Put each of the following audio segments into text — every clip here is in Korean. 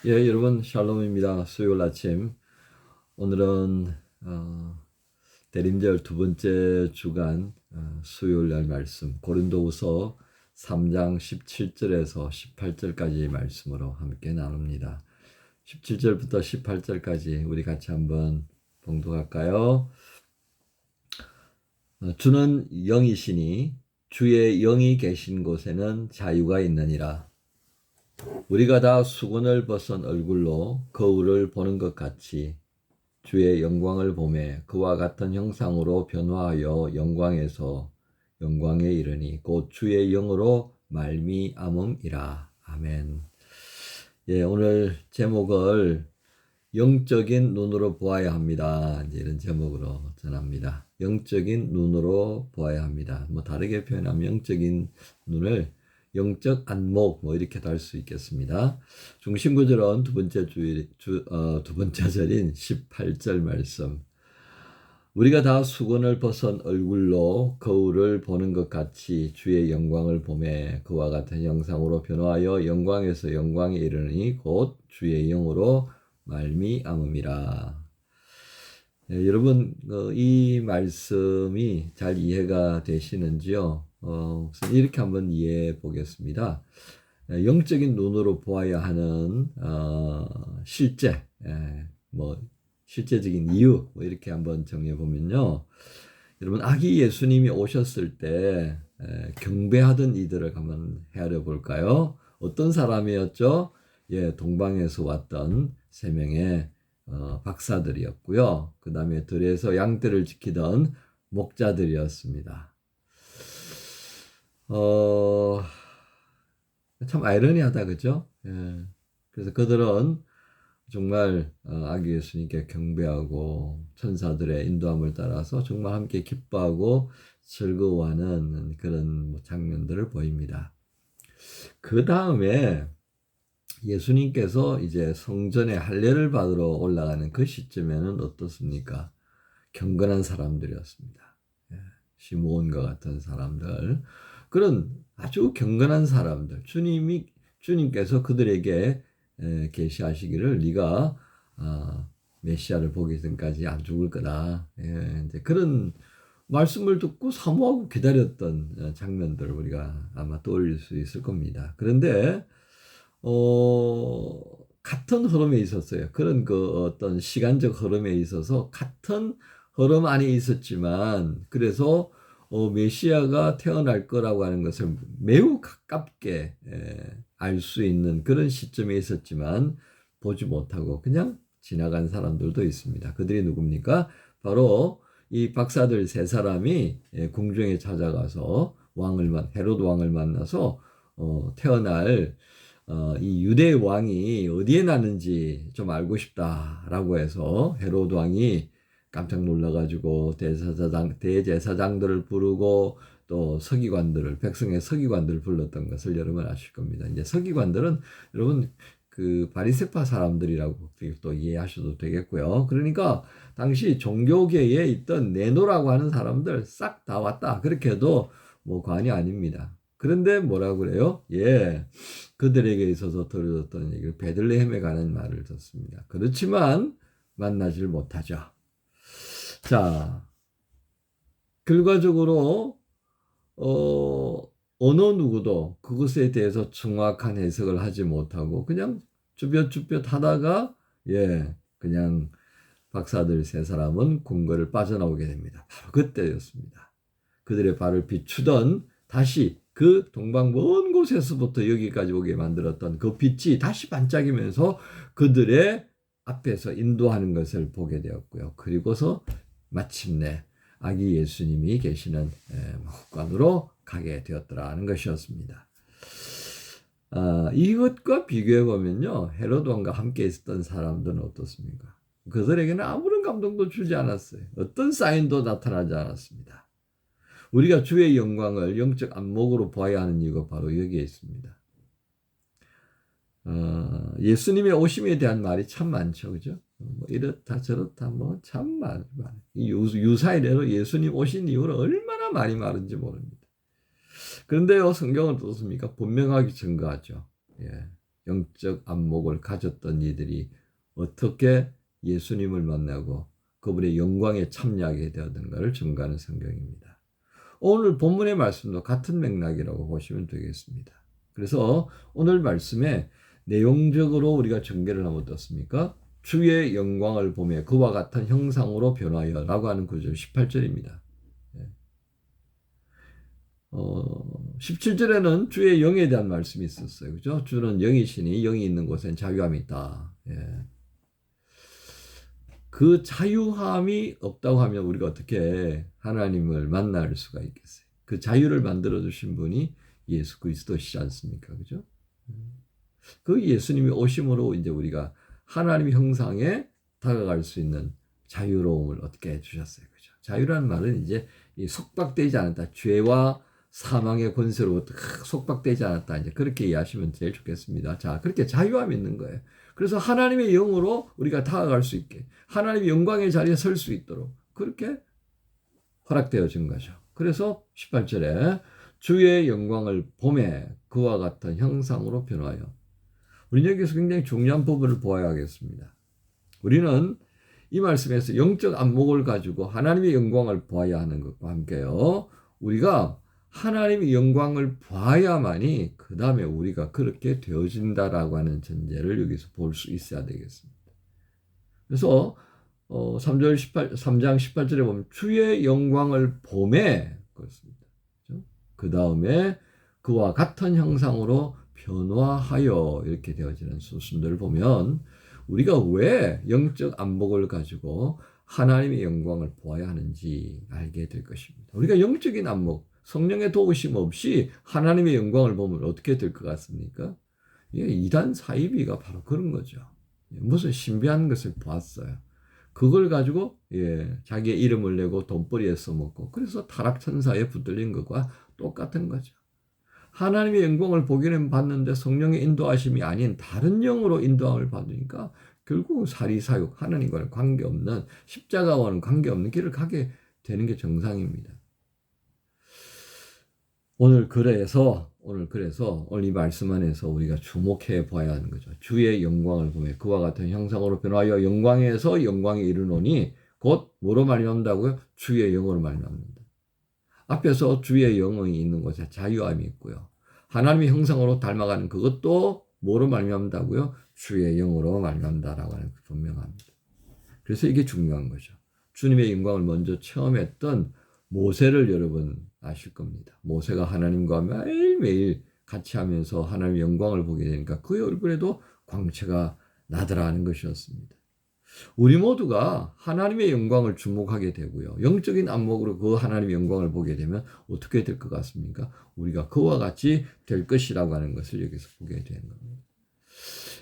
예, 여러분 샬롬입니다. 수요일 아침. 오늘은 대림절 두 번째 주간 수요일 날 말씀 고린도후서 3장 17절에서 18절까지 말씀으로 함께 나눕니다. 17절부터 18절까지 우리 같이 한번 봉독할까요? 주는 영이시니 주의 영이 계신 곳에는 자유가 있느니라. 우리가 다 수건을 벗은 얼굴로 거울을 보는 것 같이 주의 영광을 보매 그와 같은 형상으로 변화하여 영광에서 영광에 이르니 곧 주의 영으로 말미암음이라. 아멘. 예, 오늘 제목을 영적인 눈으로 보아야 합니다. 이런 제목으로 전합니다. 영적인 눈으로 보아야 합니다. 다르게 표현하면 영적인 눈을 영적 안목 이렇게도 할 수 있겠습니다. 중심 구절은 두 번째 절인 18절 말씀. 우리가 다 수건을 벗은 얼굴로 거울을 보는 것 같이 주의 영광을 보매 그와 같은 형상으로 변화하여 영광에서 영광에 이르니 곧 주의 영으로 말미암음이라. 예, 여러분 이 말씀이 잘 이해가 되시는지요? 이렇게 한번 이해해 보겠습니다. 영적인 눈으로 보아야 하는 실제, 실제적인 이유 이렇게 한번 정해 보면요. 여러분 아기 예수님이 오셨을 때 경배하던 이들을 한번 헤아려 볼까요? 어떤 사람이었죠? 예, 동방에서 왔던 세 명의 박사들이었고요. 그 다음에 들에서 양떼를 지키던 목자들이었습니다. 참 아이러니하다, 그죠? 예. 그래서 그들은 정말 아기 예수님께 경배하고 천사들의 인도함을 따라서 정말 함께 기뻐하고 즐거워하는 그런 장면들을 보입니다. 그 다음에 예수님께서 이제 성전에 할례를 받으러 올라가는 그 시점에는 어떻습니까? 경건한 사람들이었습니다. 시므온과 같은 사람들, 그런 아주 경건한 사람들, 주님께서 그들에게 계시하시기를 네가 메시아를 보기 전까지 안 죽을 거다. 이제 그런 말씀을 듣고 사모하고 기다렸던 장면들을 우리가 아마 떠올릴 수 있을 겁니다. 그런데 같은 흐름에 있었어요. 그런 어떤 시간적 흐름에 있어서 같은 흐름 안에 있었지만, 그래서 메시아가 태어날 거라고 하는 것을 매우 가깝게 알 수 있는 그런 시점에 있었지만 보지 못하고 그냥 지나간 사람들도 있습니다. 그들이 누굽니까? 바로 이 박사들 세 사람이 궁정에 찾아가서 헤롯 왕을 만나서 태어날 이 유대 왕이 어디에 나는지 좀 알고 싶다라고 해서 헤롯 왕이 깜짝 놀라가지고 대제사장들을 부르고 또 백성의 서기관들을 불렀던 것을 여러분 아실 겁니다. 이제 서기관들은 여러분 그 바리새파 사람들이라고 또 이해하셔도 되겠고요. 그러니까 당시 종교계에 있던 네노라고 하는 사람들 싹 다 왔다. 그렇게 해도 관이 아닙니다. 그런데 뭐라고 그래요? 예, 그들에게 있어서 들어졌던 얘기를 베들레헴에 가는 말을 듣습니다. 그렇지만 만나질 못하죠. 자, 결과적으로 어느 누구도 그것에 대해서 정확한 해석을 하지 못하고 그냥 쭈뼛쭈뼛 하다가 그냥 박사들 세 사람은 궁궐을 빠져나오게 됩니다. 바로 그때였습니다. 그들의 발을 비추던 다시 그 동방 먼 곳에서부터 여기까지 오게 만들었던 그 빛이 다시 반짝이면서 그들의 앞에서 인도하는 것을 보게 되었고요. 그리고서 마침내 아기 예수님이 계시는 마국간으로 가게 되었더라는 것이었습니다. 이것과 비교해 보면요, 헤롯 왕과 함께 있었던 사람들은 어떻습니까? 그들에게는 아무런 감동도 주지 않았어요. 어떤 사인도 나타나지 않았습니다. 우리가 주의 영광을 영적 안목으로 봐야 하는 이유가 바로 여기에 있습니다. 예수님의 오심에 대한 말이 참 많죠, 그죠? 이렇다 저렇다 참 많아요. 유사이래로 예수님 오신 이후로 얼마나 많이 많은지 모릅니다. 그런데요, 성경은 어떻습니까? 분명하게 증거하죠. 예, 영적 안목을 가졌던 이들이 어떻게 예수님을 만나고 그분의 영광에 참여하게 되었는가를 증거하는 성경입니다. 오늘 본문의 말씀도 같은 맥락이라고 보시면 되겠습니다. 그래서 오늘 말씀에 내용적으로 우리가 전개를 하면 어떻습니까? 주의 영광을 보며 그와 같은 형상으로 변하여 라고 하는 구절 18절입니다. 17절에는 주의 영에 대한 말씀이 있었어요. 그죠? 주는 영이시니 영이 있는 곳엔 자유함이 있다. 예. 그 자유함이 없다고 하면 우리가 어떻게 하나님을 만날 수가 있겠어요? 그 자유를 만들어 주신 분이 예수 그리스도시지 않습니까? 그죠? 그 예수님이 오심으로 이제 우리가 하나님의 형상에 다가갈 수 있는 자유로움을 얻게 해주셨어요. 그죠? 자유라는 말은 이제 속박되지 않았다. 죄와 사망의 권세로부터 속박되지 않았다. 이제 그렇게 이해하시면 제일 좋겠습니다. 자, 그렇게 자유함이 있는 거예요. 그래서 하나님의 영으로 우리가 다가갈 수 있게, 하나님의 영광의 자리에 설 수 있도록 그렇게 허락되어진 거죠. 그래서 18절에 주의 영광을 보매 그와 같은 형상으로 변화하여. 우리는 여기서 굉장히 중요한 부분을 보아야겠습니다. 우리는 이 말씀에서 영적 안목을 가지고 하나님의 영광을 보아야 하는 것과 함께요. 우리가 하나님의 영광을 봐야만이 그 다음에 우리가 그렇게 되어진다라고 하는 전제를 여기서 볼 수 있어야 되겠습니다. 그래서 3장 18절에 보면 주의 영광을 보매 그렇습니다. 그 다음에 그와 같은 형상으로 변화하여 이렇게 되어지는 수순들을 보면 우리가 왜 영적 안목을 가지고 하나님의 영광을 보아야 하는지 알게 될 것입니다. 우리가 영적인 안목, 성령의 도우심 없이 하나님의 영광을 보면 어떻게 될 것 같습니까? 이단 사이비가 바로 그런 거죠. 무슨 신비한 것을 보았어요. 그걸 가지고 자기의 이름을 내고 돈벌이에 써먹고 그래서 타락천사에 붙들린 것과 똑같은 거죠. 하나님의 영광을 보기는 봤는데 성령의 인도하심이 아닌 다른 영으로 인도함을 받으니까 결국 사리사욕, 하나님과는 관계없는 십자가와는 관계없는 길을 가게 되는 게 정상입니다. 오늘 그래서 오늘 이 말씀 안에서 우리가 주목해 봐야 하는 거죠. 주의 영광을 보며 그와 같은 형상으로 변화하여 영광에서 영광에 이르노니 곧 뭐로 말미암다고요? 주의 영으로 말미암는다. 앞에서 주의 영이 있는 곳에 자유함이 있고요. 하나님의 형상으로 닮아가는 그것도 뭐로 말미암다고요? 주의 영으로 말미암다라고 하는 게 분명합니다. 그래서 이게 중요한 거죠. 주님의 영광을 먼저 체험했던 모세를 여러분 아실 겁니다. 모세가 하나님과 매일매일 같이 하면서 하나님의 영광을 보게 되니까 그의 얼굴에도 광채가 나더라 하는 것이었습니다. 우리 모두가 하나님의 영광을 주목하게 되고요. 영적인 안목으로 그 하나님의 영광을 보게 되면 어떻게 될 것 같습니까? 우리가 그와 같이 될 것이라고 하는 것을 여기서 보게 되는 겁니다.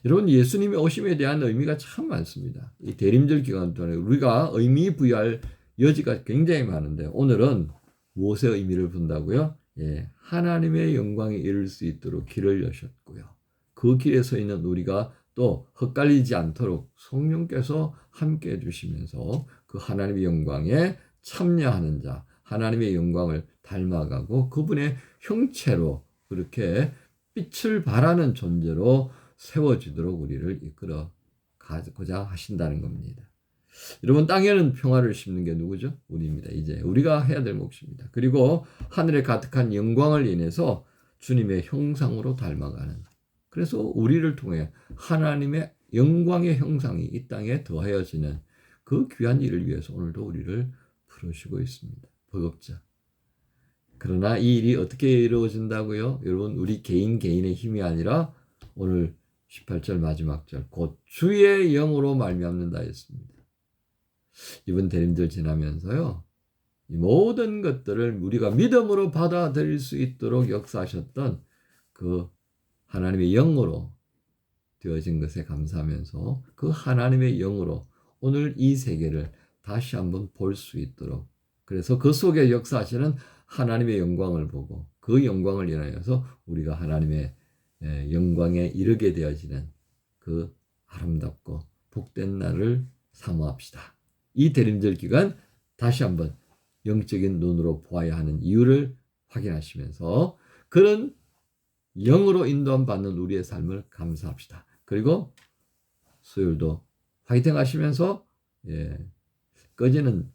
여러분, 예수님의 오심에 대한 의미가 참 많습니다. 이 대림절 기간 동안에 우리가 의미 부여할 여지가 굉장히 많은데 오늘은 무엇의 의미를 본다고요? 하나님의 영광에 이를 수 있도록 길을 여셨고요. 그 길에 서 있는 우리가 또 헛갈리지 않도록 성령께서 함께 해주시면서 그 하나님의 영광에 참여하는 자, 하나님의 영광을 닮아가고 그분의 형체로 그렇게 빛을 발하는 존재로 세워지도록 우리를 이끌어 가고자 하신다는 겁니다. 여러분, 땅에는 평화를 심는 게 누구죠? 우리입니다. 이제 우리가 해야 될 몫입니다. 그리고 하늘에 가득한 영광을 인해서 주님의 형상으로 닮아가는, 그래서 우리를 통해 하나님의 영광의 형상이 이 땅에 더하여지는 그 귀한 일을 위해서 오늘도 우리를 부르시고 있습니다. 버겁자. 그러나 이 일이 어떻게 이루어진다고요? 여러분, 우리 개인의 힘이 아니라 오늘 18절 마지막 절 곧 주의 영으로 말미암는다 했습니다. 이번 대림절 지나면서요, 이 모든 것들을 우리가 믿음으로 받아들일 수 있도록 역사하셨던 그 하나님의 영으로 되어진 것에 감사하면서 그 하나님의 영으로 오늘 이 세계를 다시 한번 볼 수 있도록, 그래서 그 속에 역사하시는 하나님의 영광을 보고 그 영광을 인하여서 우리가 하나님의 영광에 이르게 되어지는 그 아름답고 복된 날을 사모합시다. 이 대림절 기간 다시 한번 영적인 눈으로 보아야 하는 이유를 확인하시면서 그런 영으로 인도함 받는 우리의 삶을 감사합시다. 그리고 수요일도 화이팅 하시면서 꺼지는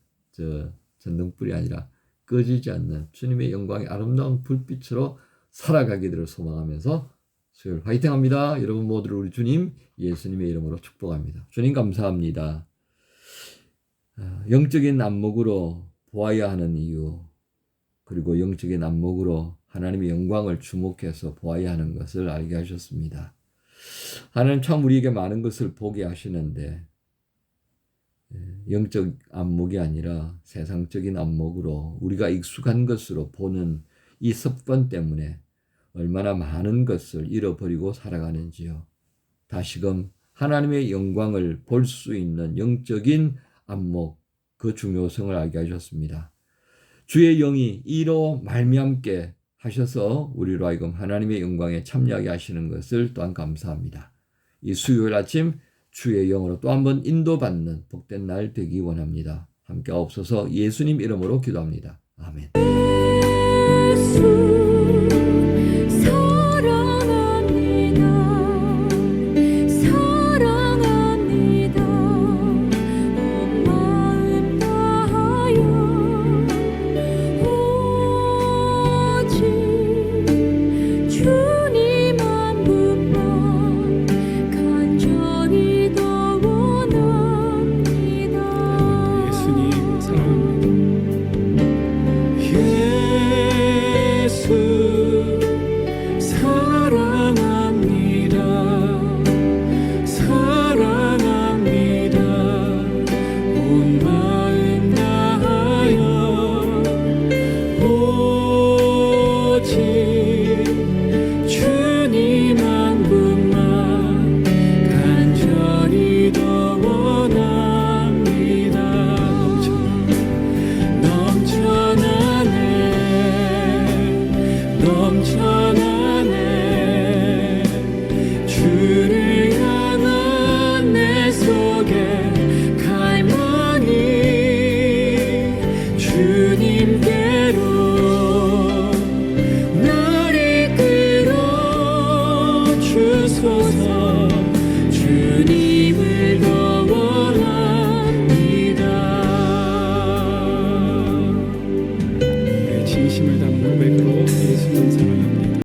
전등불이 아니라 꺼지지 않는 주님의 영광의 아름다운 불빛으로 살아가기를 소망하면서 수요일 화이팅 합니다. 여러분 모두를 우리 주님 예수님의 이름으로 축복합니다. 주님 감사합니다. 영적인 안목으로 보아야 하는 이유, 그리고 영적인 안목으로 하나님의 영광을 주목해서 보아야 하는 것을 알게 하셨습니다. 하나님 참 우리에게 많은 것을 보게 하시는데 영적 안목이 아니라 세상적인 안목으로 우리가 익숙한 것으로 보는 이 습관 때문에 얼마나 많은 것을 잃어버리고 살아가는지요. 다시금 하나님의 영광을 볼 수 있는 영적인 안목, 그 중요성을 알게 하셨습니다. 주의 영이 이로 말미암게 하셔서 우리로 하여금 하나님의 영광에 참여하게 하시는 것을 또한 감사합니다. 이 수요일 아침 주의 영으로 또 한 번 인도받는 복된 날 되기 원합니다. 함께 없어서 예수님 이름으로 기도합니다. 아멘. 주소서 주님